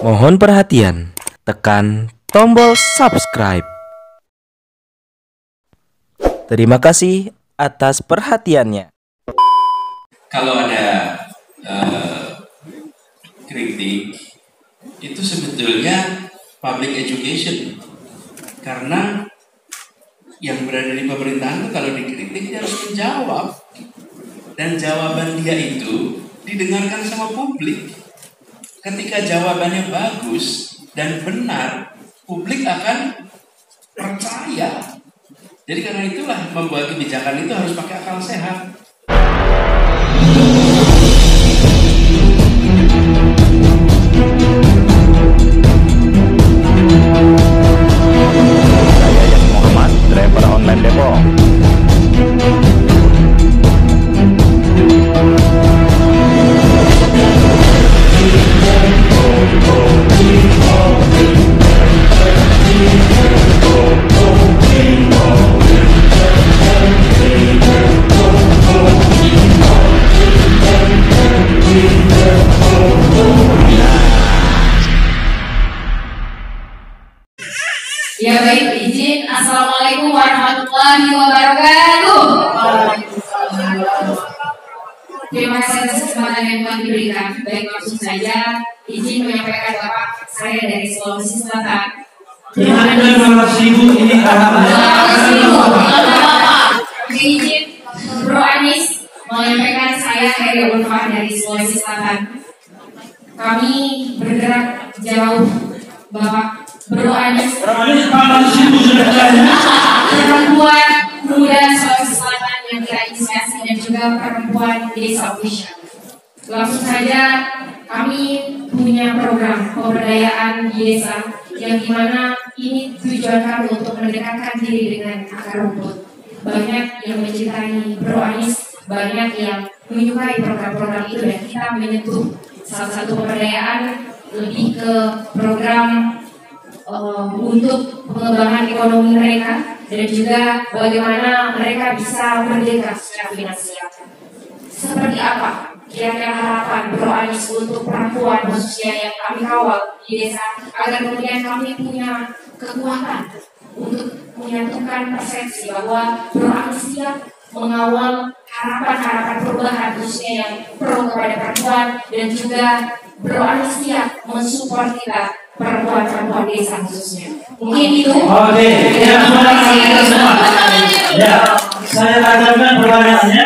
Mohon perhatian, tekan tombol subscribe. Terima kasih atas perhatiannya. Kalau ada kritik, itu sebetulnya public education. Karena yang berada di pemerintahan itu kalau dikritik dia harus menjawab. Dan jawaban dia itu didengarkan sama publik. Ketika jawabannya bagus dan benar, publik akan percaya. Jadi karena itulah membuat kebijakan itu harus pakai akal sehat. Saya Yasir Muhammad, driver online Depok. Ya baik, izin. Assalamualaikum warahmatullahi wabarakatuh. Terima kasih atas kesempatan yang telah diberikan. Baik, langsung saja izin menyampaikan Bapak, saya dari Sulawesi Selatan. Terima kasih Bu, ini Izin Bro Anis menyampaikan saya dari Unpad dari Sulawesi Selatan. Kami bergerak jauh, Bapak Bro Anis. Perempuan muda Sulawesi Selatan yang terinisiasi dan juga perempuan desa official. Langsung saja kami punya program pemberdayaan di desa yang dimana ini tujuan kami untuk mendekatkan diri dengan akar rumput. Banyak yang mencintai Bro Anis, banyak yang menyukai program-program itu dan kita menyentuh salah satu pemberdayaan lebih ke program untuk pengembangan ekonomi mereka dan juga bagaimana mereka bisa merdeka secara finansial. Seperti apa kira-kira harapan Bro Anis untuk perempuan khususnya yang kami kawal di desa agar kemudian kami punya kekuatan untuk menyatukan persepsi bahwa Bro Anis siap mengawal harapan-harapan perubahan khususnya yang pro kepada perempuan dan juga Bro Anis siap mensupport kita perempuan-perempuan desa khususnya. Mungkin itu. Oke, ya, ya, saya tanyakan pertanyaannya,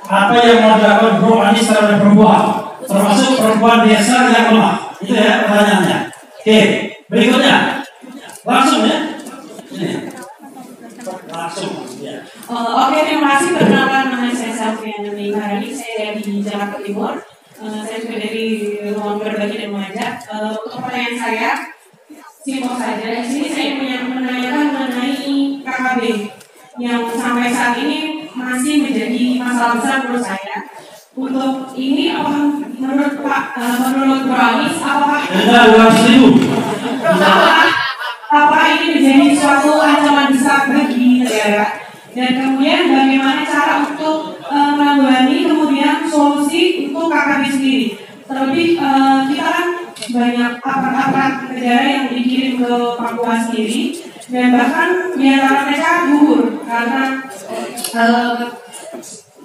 apa yang mau dilakukan Bro Anis terhadap perempuan, termasuk perempuan desa yang lemah? Itu ya pertanyaannya. Oke, berikutnya, langsung ya. Ini. Langsung. Ya. Oke, terima kasih. Perkenalkan, nama saya Safrian Ninggarani. Saya dari Jakarta Timur. Saya juga dari ruang berbagi dan mengajar. Untuk pertanyaan saya, simpel saja. Di sini saya menanyakan mengenai KKB yang sampai saat ini masih menjadi masalah besar menurut saya. Untuk ini, apakah menurut Bro Anis, apakah ini menjadi suatu ancaman besar bagi negara? Dan kemudian bagaimana cara untuk menanggulangi kemudian solusi untuk KKB sendiri. Terlebih kita kan banyak aparat-aparat negara yang dikirim ke Papua sendiri dan bahkan di antara mereka gugur karena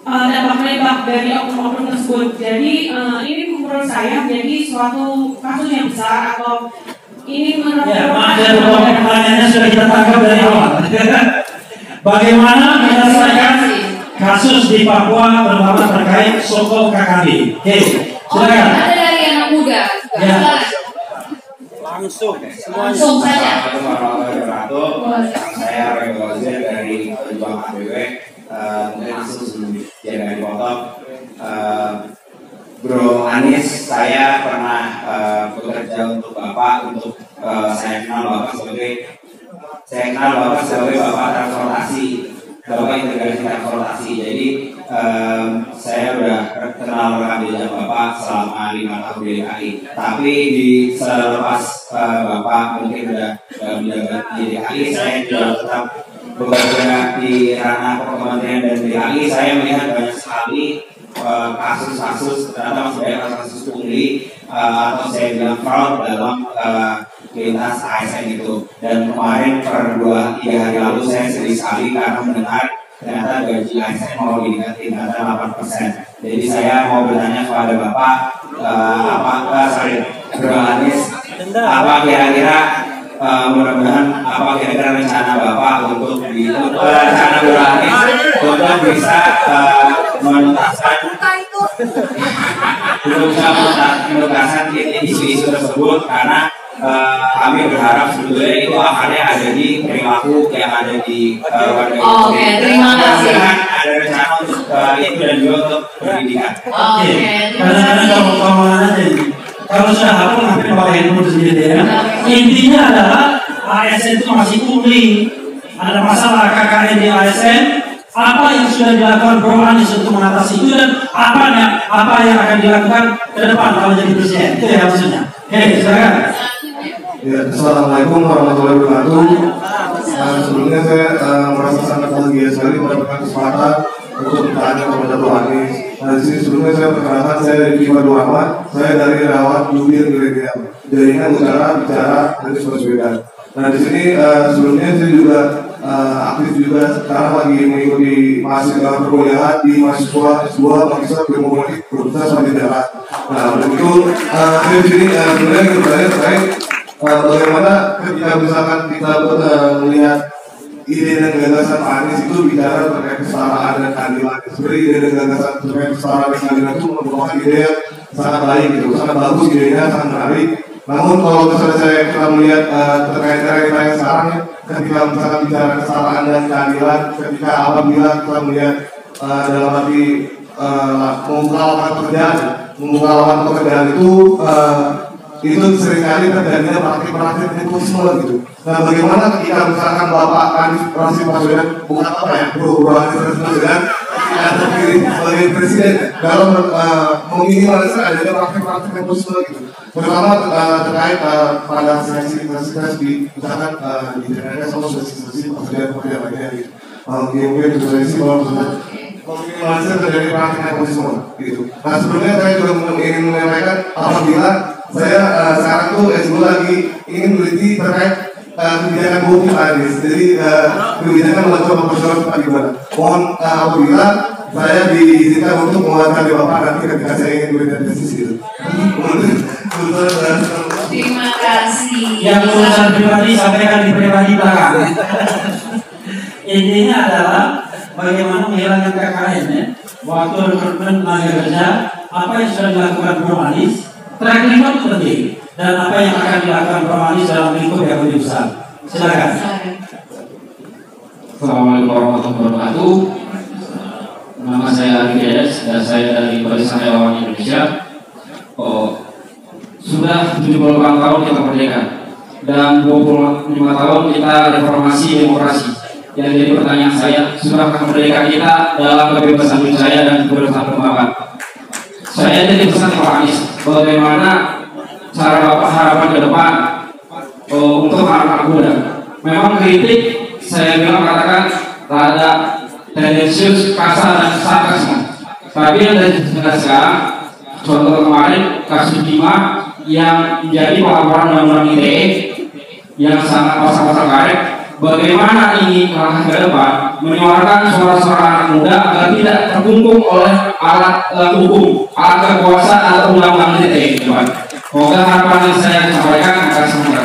dampak menembak dari oknum-oknum tersebut. Jadi ini menurut saya menjadi suatu kasus yang besar atau ini menurut pertanyaannya sudah kita tangkap dari awal. Bagaimana menyelesaikan kasus di Papua terutama terkait Soko KKB? Oke, silakan. Ada dari anak muda. Ya. Langsung saja. Saya Regolazir dari Bank ABW. Mungkin langsung jangan dipotong. Bro Anis, saya pernah bekerja untuk Bapak, saya kenal Bapak sebagai Bapak transportasi, Bapak integrasi transportasi. Jadi saya sudah kenal rekam jejak Bapak selama 5 tahun di DKI. Tapi selepas Bapak mungkin sudah menjabat di DKI, saya juga tetap bekerja di ranah kementerian dan DKI. Saya melihat banyak sekali kasus-kasus ternyata masih banyak kasus pungli atau saya bilang fraud dalam lintas ASN itu. Dan kemarin per 2-3 hari lalu saya sedih sekali karena mendengar ternyata gaji ASN mau ditingkatkan 8%. Jadi saya mau bertanya kepada Bapak, Bro Anies, apa kira-kira mudah-mudahan apa kira-kira rencana Bapak untuk rencana Bro Anies untuk bisa menuntaskan isu-isu tersebut, karena kami berharap sebetulnya itu akarnya ada di perilaku yang ada di warga. Oke, terima kasih. Ada rencana untuk itu dan juga untuk pendidikan. Oke, Kadang-kadang kalau aja kalau sudah hafal hampir bawa handphone sendiri ya. Intinya adalah ASN itu masih pungli. Ada masalah KKN di ASN. Apa yang sudah dilakukan Bro Anies untuk mengatasi itu dan apa yang akan dilakukan ke depan kalau jadi presiden? Itu ya maksudnya. Oke, silakan. Ya, Assalamualaikum warahmatullahi wabarakatuh. Sebelumnya saya merasa sangat bahagia sekali mendapatkan kesempatan untuk bertanya kepada Bro Anies. Di sini sebelumnya saya perkenalkan, saya dari Bima Ahmad, saya dari Rawat Jubir Milenial, jaringan utara bicara Anies Baswedan. Nah di sini sebelumnya saya juga aktif juga sekarang lagi mengikuti mahasiswa perkuliahan di mahasiswa S2 mahasiswa ilmu politik Universitas Pajajaran. Nah untuk itu saya di sini sebenarnya ingin bertanya terkait bagaimana ketika misalkan kita melihat ide dan gagasan Pak Anies itu bicara terkait kesetaraan dan keadilan. Sebenarnya ide dan gagasan terkait kesetaraan dan keadilan itu merupakan ide yang sangat baik gitu, sangat bagus, idenya sangat menarik. Namun kalau misalnya kita melihat terkait realita yang sekarang ya, ketika misalkan bicara kesetaraan dan keadilan, ketika apabila kita melihat dalam arti membuka lapangan pekerjaan itu seringkali terjadinya praktik-praktik nepotisme gitu. Nah, bagaimana ketika misalkan Bapak Anies Baswedan bukan apa ya, Bro Anies Baswedan tidak terpilih sebagai presiden dalam meminimalisir adanya praktik-praktik nepotisme gitu. Terutama terkait pada seleksi di misalkan di daerah sama seleksi pekerjaan lainnya gitu. Mungkin itu seleksi kalau meminimalisir terjadi praktik nepotisme gitu. Nah, sebelumnya saya juga ingin menyampaikan apabila saya sekarang tuh S2 lagi ingin meneliti terkait kebijakan bumi Anies. Jadi kebijakan melakukan proporsional Pak gimana? Mohon apabila saya diizinkan untuk mewakili Bapak nanti ketika saya ingin meneliti tesis itu. terima kasih. Yang urusan pribadi sampaikan di pribadi belakang. Intinya adalah bagaimana menghilangkan KKN ya. Waktu rekrutmen tenaga kerja, apa yang sudah dilakukan Bro Anies, track record itu penting, dan apa yang akan dilakukan Bro Anies dalam lingkup yang lebih besar. Silakan. Assalamualaikum warahmatullahi wabarakatuh. Nama saya Ari Gedes dan saya dari Barisan Relawan Indonesia. Sudah 78 tahun kita merdeka dan 25 tahun kita reformasi demokrasi. Yang jadi pertanyaan saya, sudahkah kemerdekaan kita dalam kebebasan berbicara dan kebebasan berpendapat? Saya jadi pesan Pak Anies, bagaimana cara Bapak harapan ke depan untuk anak-anak muda? Memang kritik saya bilang katakan rada tendensius, kasar dan sarkasme. Tapi yang dari sekarang, contoh kemarin kasus Bima yang menjadi pelaporan undang-undang ITE yang sangat pasang-pasang karet. Bagaimana ini langkah ke depan menyuarakan suara-suara anak muda agar tidak terkungkung oleh alat hukum, alat kekuasaan atau undang-undang ITE. Semoga harapan yang saya sampaikan akan semoga.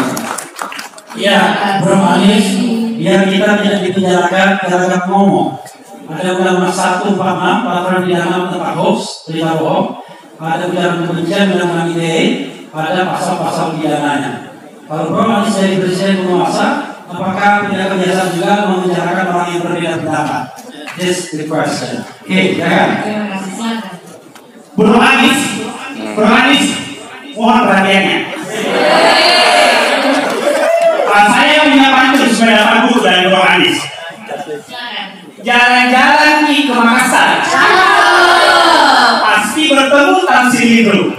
Ya, Bro Anies, biar kita tidak dipenjarakan gara-gara ngomong. Ada Undang-Undang 146 peraturan pidana tentang hoax, berita bohong. Ada ujaran kebencian Undang-Undang ITE, ada pasal-pasal pidananya. Kalau Bro Anies jadi presiden penguasa, apakah tidak kebiasaan juga memenjarakan orang yang berbeda pendapat? This the question. Oke, silakan. Terima kasih, silakan. Bro Anies, mohon perhatiannya. Saya punya pantun supaya dapat buku dari Bro Anies. Jalan-jalan ke Makassar. Pasti bertemu Tamsin Libru.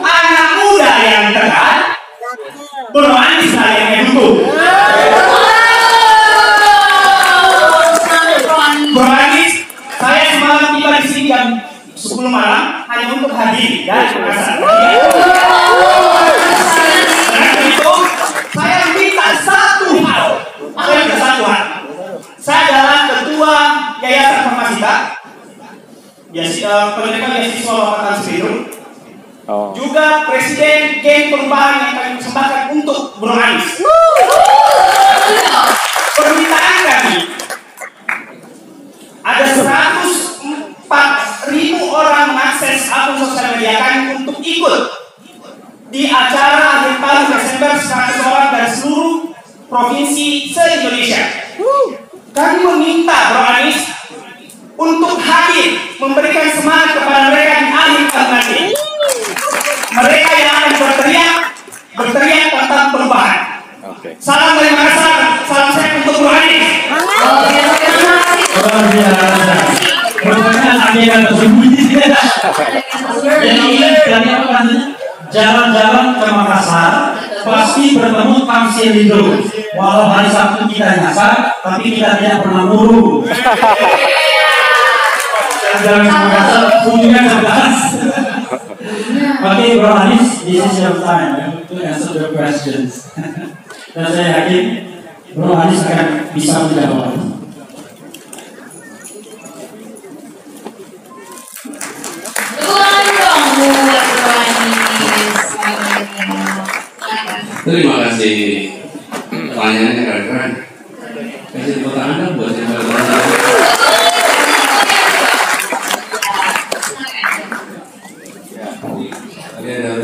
Anak muda yang tegar, Bro Anies lah yang didukung. Bro Anies, saya semalam tiba di sini jam Presiden geng perubahan yang kami persembahkan untuk Bro Anies. Permintaan kami, ada 104.000 orang mengakses akun sosial media kami untuk ikut di acara akhir tahun Desember 100 orang dari seluruh provinsi se-Indonesia. Kami meminta Bro Anies untuk hadir memberikan semangat kepada mereka di akhir tahun nanti. Mereka yang akan berteriak tentang perubahan. Salam dari Makassar, salam sehat untuk Bro Anies. Pertanyaan agenda tersembunyi. Jadi apa katanya? Jalan-jalan ke Makassar pasti bertemu Kang Silindo. Walau hari Sabtu kita nyasar, tapi kita tidak pernah muru. Jalan-jalan ke Makassar, punya jelas. Oke, Bro Anies, this is your time to answer the questions. Dan saya yakin Bro Anies akan bisa menjawab. Terima kasih. Pertanyaannya keren-keren. Kasih tepuk tangan dong buat yang bertanya. Tadi ada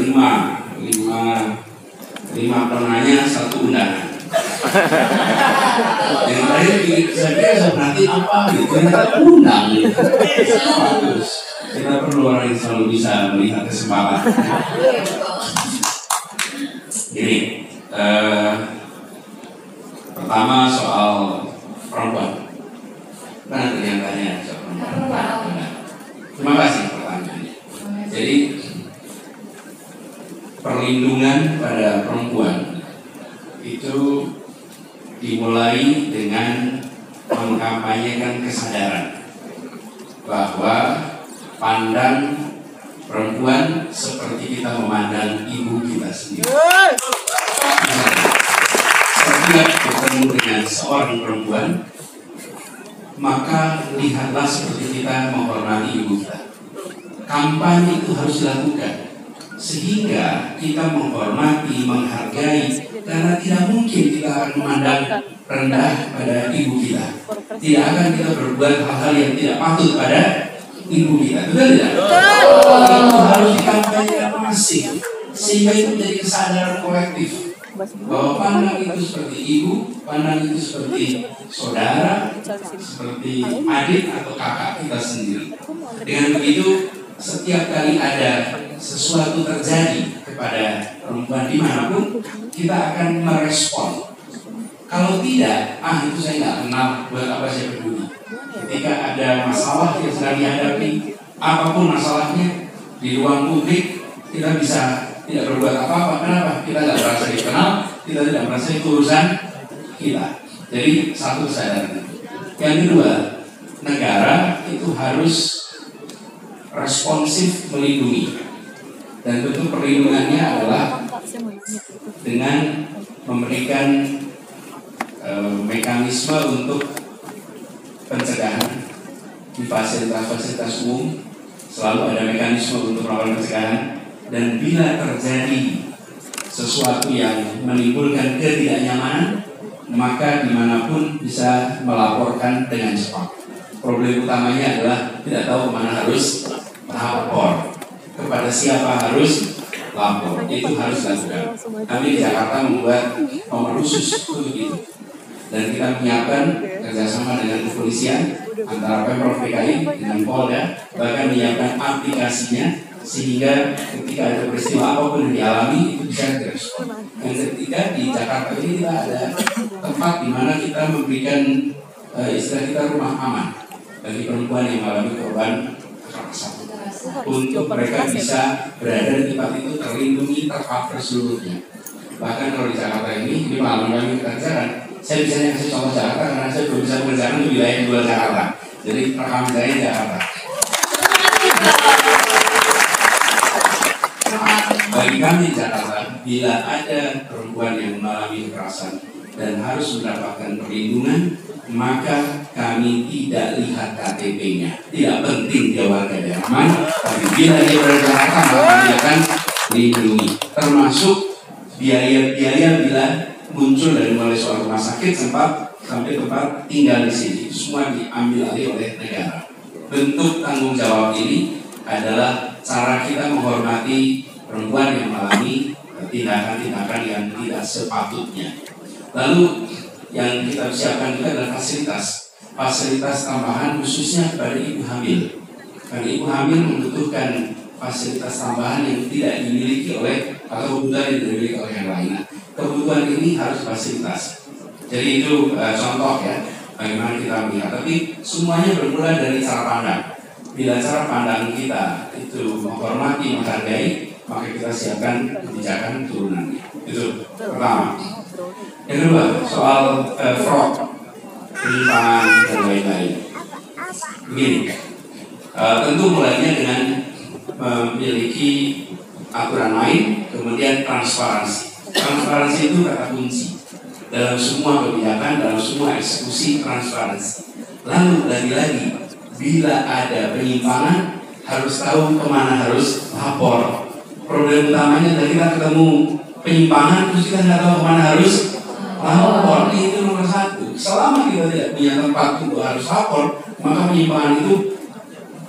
lima penanya, 1 undangan. Yang terakhir saya berarti apa gitu? Ternyata undang gitu. Bagus. Kita perlu orang yang selalu bisa melihat kesempatan. Ini pertama soal perempuan. Mana tadi yang tanya soal perempuan? Terima kasih pertanyaannya. Jadi perlindungan pada perempuan itu dimulai dengan mengkampanyekan kesadaran bahwa pandang perempuan seperti kita memandang ibu kita sendiri. Setiap bertemu dengan seorang perempuan, maka lihatlah seperti kita menghormati ibu kita. Kampanye itu harus dilakukan sehingga kita menghormati, menghargai, karena tidak mungkin kita akan memandang rendah pada ibu kita. Tidak akan kita berbuat hal-hal yang tidak patut pada ibu kita, betul tidak? Itu harus dikampanyekan masif sehingga itu menjadi kesadaran kolektif bahwa pandang itu seperti ibu, pandang itu seperti saudara, seperti adik atau kakak kita sendiri. Dengan begitu, setiap kali ada sesuatu terjadi kepada perempuan dimanapun, kita akan merespon. Kalau tidak, itu saya nggak kenal, buat apa saya peduli. Ketika ada masalah yang sedang dihadapi, apapun masalahnya di ruang publik, kita bisa tidak berbuat apa-apa. Kenapa? Kita tidak merasa dikenal, kita tidak merasa itu urusan kita. Jadi satu kesadaran. Yang kedua, negara itu harus responsif melindungi. Dan tentu perlindungannya adalah dengan memberikan mekanisme untuk pencegahan di fasilitas-fasilitas umum. Selalu ada mekanisme untuk melakukan pencegahan, dan bila terjadi sesuatu yang menimbulkan ketidaknyamanan, maka dimanapun bisa melaporkan dengan cepat. Problem utamanya adalah tidak tahu kemana harus lapor, kepada siapa harus lapor. Itu harus dilakukan. Kami di Jakarta membuat nomor khusus untuk itu, dan kita menyiapkan kerjasama dengan kepolisian antara Pemprov DKI dengan Polda, bahkan menyiapkan aplikasinya sehingga ketika ada peristiwa apapun yang dialami itu bisa direspon. Yang ketiga, di Jakarta ini kita ada tempat di mana kita memberikan istilah kita rumah aman bagi perempuan yang mengalami korban kekerasan, untuk mereka bisa berada di tempat itu terlindungi, tercover seluruhnya. Bahkan kalau di Jakarta ini pengalaman kami kerjaan, saya bisa kasih contoh Jakarta karena saya belum bisa mengerjakan di wilayah luar Jakarta. Jadi rekam saya di Jakarta. Bagi kami di Jakarta, bila ada perempuan yang mengalami kekerasan dan harus mendapatkan perlindungan, maka kami tidak lihat KTP-nya. Tidak penting dia warga daerah mana, tapi bila dia berada di Jakarta, maka kami akan dilindungi, termasuk biaya-biaya bila muncul dari mulai soal rumah sakit sampai tempat tinggal di sini, semua diambil alih oleh negara. Bentuk tanggung jawab ini adalah cara kita menghormati perempuan yang mengalami tindakan-tindakan yang tidak sepatutnya. Lalu yang kita siapkan juga adalah fasilitas tambahan khususnya kepada ibu hamil. Karena ibu hamil membutuhkan fasilitas tambahan yang tidak dimiliki oleh atau kebutuhan yang dimiliki oleh yang lain. Nah, kebutuhan ini harus fasilitas. Jadi itu contoh ya bagaimana kita melihat. Tapi semuanya bermula dari cara pandang. Bila cara pandang kita itu menghormati, menghargai, maka kita siapkan kebijakan turunannya. Itu pertama. Yang kedua soal fraud, penyimpangan dan lain-lain. Begini, tentu mulainya dengan memiliki aturan main, kemudian transparansi. Transparansi itu kata kunci dalam semua kebijakan, dalam semua eksekusi, transparansi. Lalu lagi-lagi, bila ada penyimpangan, harus tahu kemana harus lapor. Problem utamanya adalah kita ketemu penyimpangan, terus kita nggak tahu kemana harus lapor. Itu nomor satu. Selama kita tidak punya tempat untuk harus lapor, maka penyimpangan itu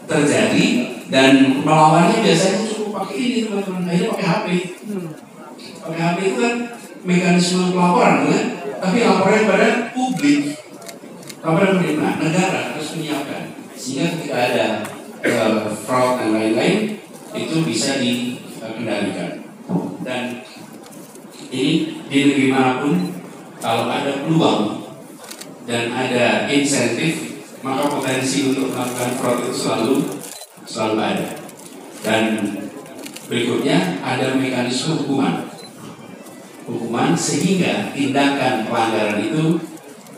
terjadi, dan melawannya biasanya cukup pakai ini teman-teman, akhirnya pakai HP. Pakai HP itu kan mekanisme pelaporan kan, tapi laporannya pada publik, laporan pemerintah, negara harus menyiapkan sehingga ketika ada fraud dan lain-lain itu bisa dikendalikan. Dan ini di negeri manapun kalau ada peluang dan ada insentif, maka potensi untuk melakukan fraud itu selalu ada. Dan berikutnya ada mekanisme hukuman sehingga tindakan pelanggaran itu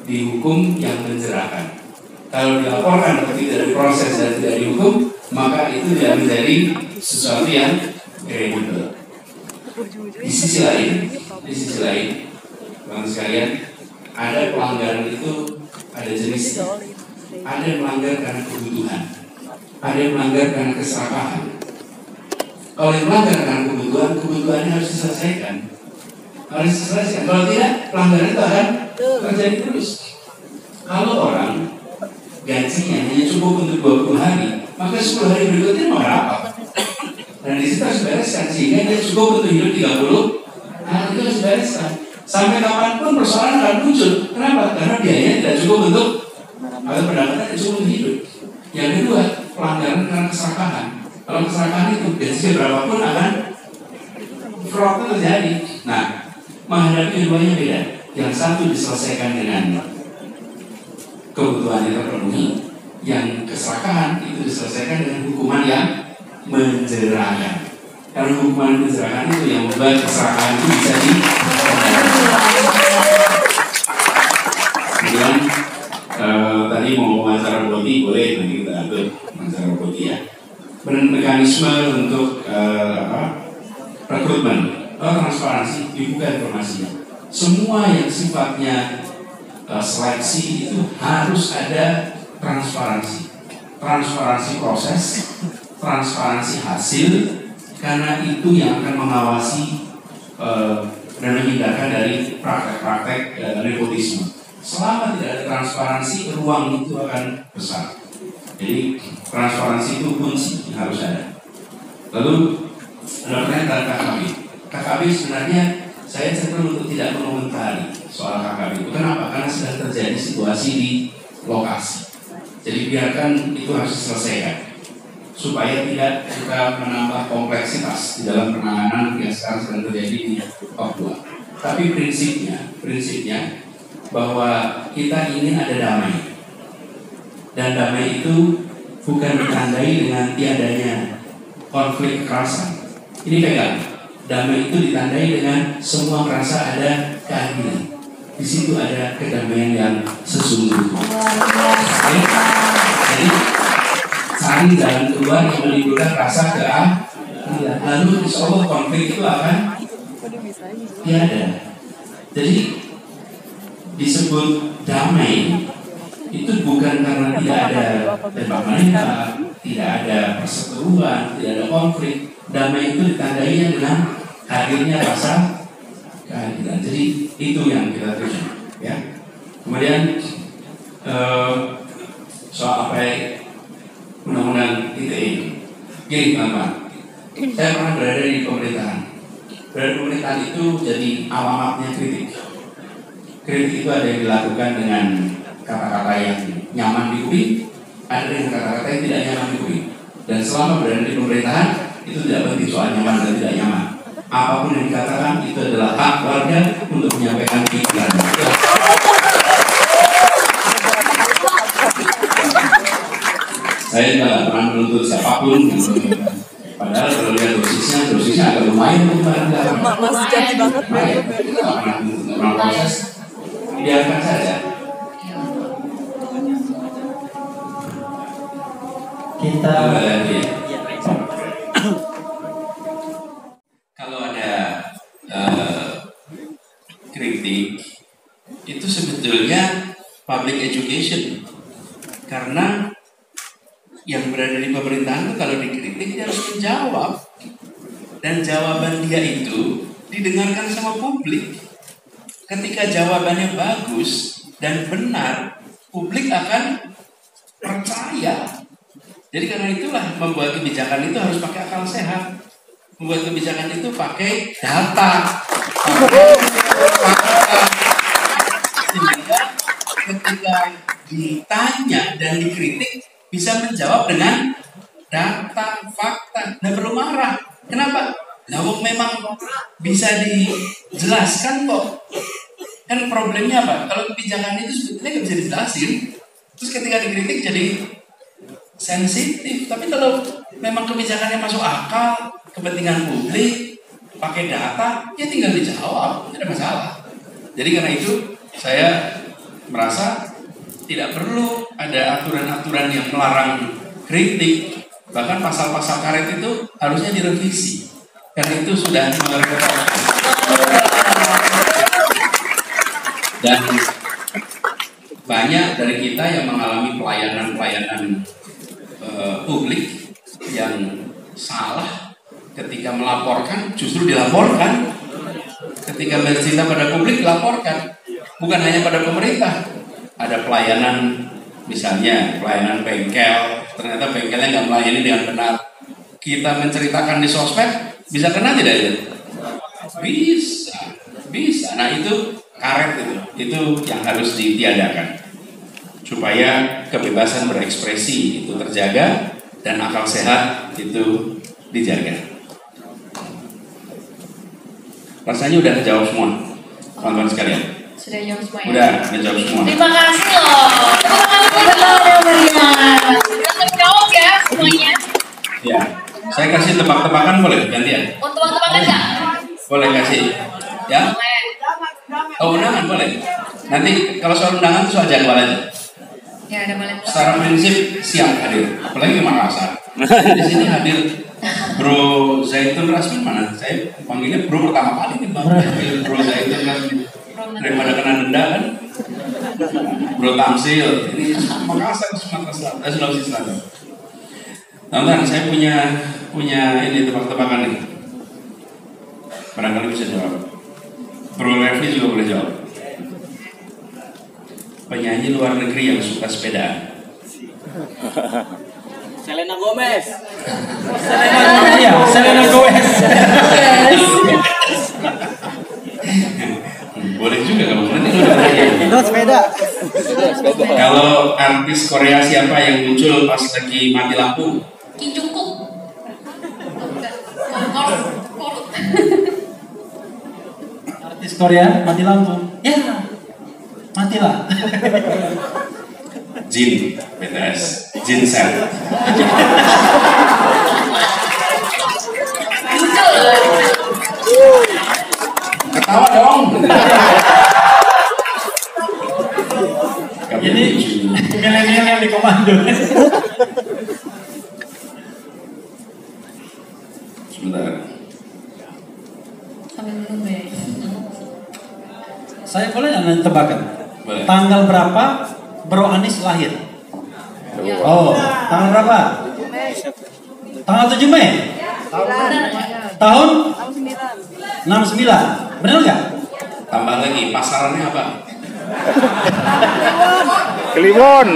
dihukum yang menjerahkan. Kalau dilaporkan tapi tidak diproses dan tidak dihukum, maka itu tidak menjadi sesuatu yang kredibel. Di sisi lain, teman sekalian, ada pelanggaran itu ada jenisnya. Ada yang melanggar karena kebutuhan, ada yang melanggar karena keserakahan. Kalau yang melanggar karena kebutuhannya harus diselesaikan. Kalau tidak, pelanggaran itu akan terjadi terus. Kalau orang gajinya hanya cukup untuk 20 hari, maka 10 hari berikutnya mau berapa? Dan di situ harus bereskan sehingga dia cukup untuk hidup 30 hari, itu harus bereskan. Sampai kapanpun persoalan akan muncul. Kenapa? Karena biayanya tidak cukup untuk atau pendapatan tidak cukup untuk hidup. Yang kedua, pelanggaran karena keserakahan. Kalau keserakahan itu gaji berapapun akan fraud terjadi. Nah, menghadapi keduanya beda. Yang satu diselesaikan dengan kebutuhannya terpenuhi, yang keserakahan itu diselesaikan dengan hukuman yang menjerahkan. Karena hukuman menjerahkan itu yang membuat keserakahan itu bisa kemudian tadi mau wawancara boti, boleh nanti kita atur wawancara boti ya. Mekanisme untuk rekrutmen, transparansi, dibuka informasinya. Semua yang sifatnya seleksi itu harus ada transparansi proses, transparansi hasil, karena itu yang akan mengawasi dan menghindarkan dari praktek-praktek nepotisme. Selama tidak ada transparansi, ruang itu akan besar. Jadi transparansi itu kunci yang harus ada. Lalu ada pertanyaan KKB. KKB sebenarnya saya cenderung untuk tidak mengomentari soal KKB itu. Kenapa? Karena sedang terjadi situasi di lokasi. Jadi biarkan itu harus diselesaikan supaya tidak juga menambah kompleksitas di dalam penanganan yang sekarang sedang terjadi di Papua. Tapi prinsipnya bahwa kita ingin ada damai, dan damai itu bukan ditandai dengan tiadanya konflik kekerasan. Ini pegang, damai itu ditandai dengan semua merasa ada keadilan. Di situ ada kedamaian yang sesungguhnya. Jadi cari jalan keluar yang menimbulkan rasa keadilan. Lalu insya Allah konflik itu akan tiada. Jadi disebut damai itu bukan karena tidak ada tembak menembak, tidak ada perseteruan, tidak ada konflik, damai itu ditandainya dengan hadirnya rasa keadilan. Jadi itu yang kita tuju, ya. Kemudian soal undang-undang ITE, gini teman-teman, saya pernah berada di pemerintahan. Berada di pemerintahan itu jadi alamatnya kritik. Kritik itu ada yang dilakukan dengan kata-kata yang nyaman di kuping, ada dengan kata-kata yang tidak nyaman di kuping. Dan selama berada di pemerintahan itu tidak penting soal nyaman dan tidak nyaman. Apapun yang dikatakan itu adalah hak warga untuk menyampaikan pikiran. Saya tidak pernah menuntut siapapun. Padahal kalau lihat dosisnya agak lumayan untuk barang-barang. Masih jati banget. Tidak pernah menuntut orang proses. Biarkan saja. Kita kalau ada kritik itu sebetulnya public education, karena yang berada di pemerintahan itu kalau dikritik dia harus menjawab, dan jawaban dia itu didengarkan sama publik. Ketika jawabannya bagus dan benar, publik akan percaya. Jadi karena itulah membuat kebijakan itu harus pakai akal sehat. Membuat kebijakan itu pakai data. Sehingga ketika ditanya dan dikritik bisa menjawab dengan data, fakta, dan perlu marah. Kenapa? Lawang memang bisa dijelaskan kok. Kan problemnya apa? Kalau kebijakan itu sebetulnya nggak bisa dijelasin. Terus ketika dikritik jadi sensitif. Tapi kalau memang kebijakannya masuk akal, kepentingan publik, pakai data, ya tinggal dijawab, tidak ada masalah. Jadi karena itu saya merasa tidak perlu ada aturan-aturan yang melarang kritik. Bahkan pasal-pasal karet itu harusnya direvisi. Karena itu sudah merepotkan. Dan banyak dari kita yang mengalami pelayanan publik yang salah ketika melaporkan, justru dilaporkan. Ketika bercinta pada publik, dilaporkan. Bukan hanya pada pemerintah. Ada pelayanan, misalnya pelayanan bengkel, ternyata bengkelnya nggak melayani dengan benar. Kita menceritakan di sosmed, bisa kena tidak itu? Bisa. Nah itu karet itu yang harus ditiadakan. Supaya kebebasan berekspresi itu terjaga dan akal sehat itu dijaga. Rasanya udah jawab semua, teman-teman sekalian. Sudah jawab semua ya? Udah jawab semua. Terima kasih loh. Sudah terjawab ya semuanya. Ya, saya kasih tebak-tebakan boleh gantian? Mau tebak-tebakan nggak? Boleh kasih, ya? Oh undangan boleh. Nanti kalau soal undangan itu soal jadwal aja. Ya ada boleh. Secara prinsip siap hadir, apalagi ke Makassar. Di sini hadir Bro Zaitun Rasmin mana? Saya panggilnya Bro pertama kali nih Bang. Bro Zaitun Rasmin. Daripada kena denda kan. Bro Tamsil. Ini Makassar, Sumatera Selatan, Sulawesi Selatan. Teman-teman, saya punya ini tebak-tebakan nih. Barangkali bisa jawab. Bro Refli juga boleh jawab. Penyanyi luar negeri yang suka sepedaan. Selena Gomez. Selena Gomez. Boleh juga kalau nanti udah Itu sepeda. Kalau artis Korea siapa yang muncul pas lagi mati lampu? Kim Jong Kook. Artis Korea mati lampu. Ya, matilah. Jin, BTS, Jin Sen. Ketawa dong. Jadi milenial yang dikomando. Sebentar. Saya boleh nggak tebakan? Boleh. Tanggal berapa Bro Anies lahir? Oh, tanggal berapa? Tanggal 7 Mei. Tahun 69. Benar nggak? Tambah lagi, pasarannya apa? Kliwon.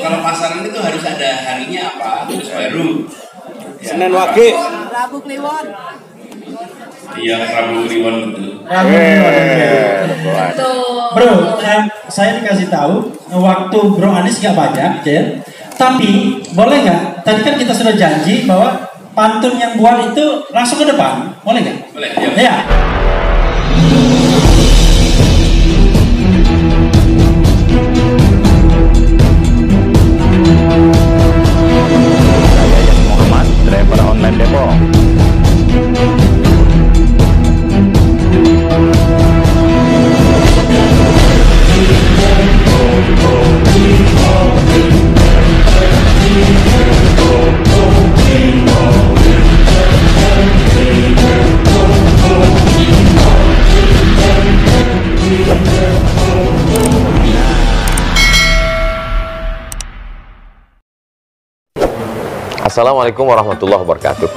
Kalau pasaran itu harus ada harinya apa? Terus baru. Senin Wage. Rabu Kliwon. Iya, Rabu Kliwon betul. Bro, saya dikasih tahu waktu Bro Anis nggak banyak, ya. Tapi boleh nggak? Tadi kan kita sudah janji bahwa pantun yang buat itu langsung ke depan, boleh nggak? Boleh. Ya. Muhammad, driver online Depok. Assalamualaikum warahmatullahi wabarakatuh.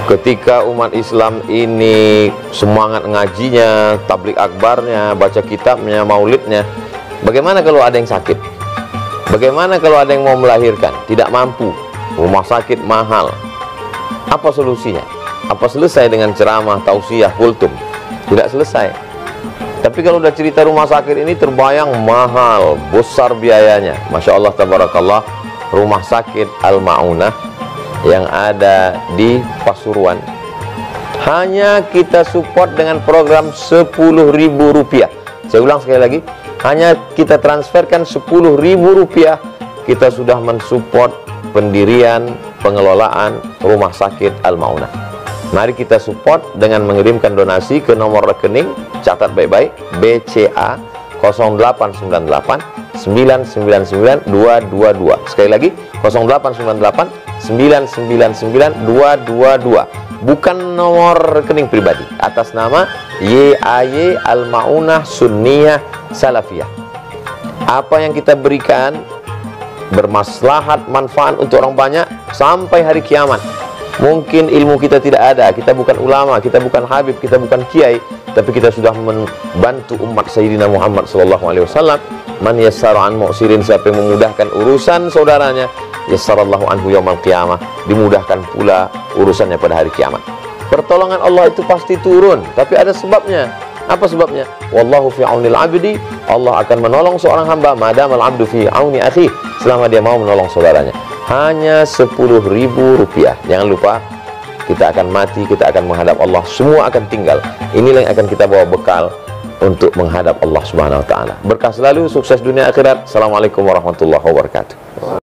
Ketika umat Islam ini semangat ngajinya, tablik akbarnya, baca kitabnya, maulidnya, bagaimana kalau ada yang sakit? Bagaimana kalau ada yang mau melahirkan, tidak mampu, rumah sakit mahal? Apa solusinya? Apa selesai dengan ceramah, tausiah, kultum? Tidak selesai. Tapi kalau udah cerita rumah sakit ini terbayang mahal, besar biayanya. Masya Allah, tabarakallah. Rumah sakit Al-Ma'unah yang ada di Pasuruan hanya kita support dengan program Rp10.000. Saya ulang sekali lagi, hanya kita transferkan Rp10.000, kita sudah mensupport pendirian pengelolaan Rumah Sakit Al-Ma'unah. Mari kita support dengan mengirimkan donasi ke nomor rekening, catat baik-baik, BCA 0898 999 222. Sekali lagi 0898 999 222. Bukan nomor rekening pribadi, atas nama YAY Al-Ma'unah Sunniyah Salafiyah. Apa yang kita berikan bermaslahat, manfaat untuk orang banyak sampai hari kiamat. Mungkin ilmu kita tidak ada, kita bukan ulama, kita bukan habib, kita bukan kiai, tapi kita sudah membantu umat Sayyidina Muhammad SAW. Man yassara an mu'sirin, siapa yang memudahkan urusan saudaranya, yassarallahu anhu yaumal qiyamah, dimudahkan pula urusannya pada hari kiamat. Pertolongan Allah itu pasti turun, tapi ada sebabnya. Apa sebabnya? Wallahu fi aunil abdi, Allah akan menolong seorang hamba madamal abdu fi auni akhi, selama dia mau menolong saudaranya. Hanya Rp10.000. Jangan lupa, kita akan mati, kita akan menghadap Allah, semua akan tinggal. Inilah yang akan kita bawa bekal untuk menghadap Allah Subhanahu wa taala. Berkah selalu, sukses dunia akhirat. Assalamualaikum warahmatullahi wabarakatuh.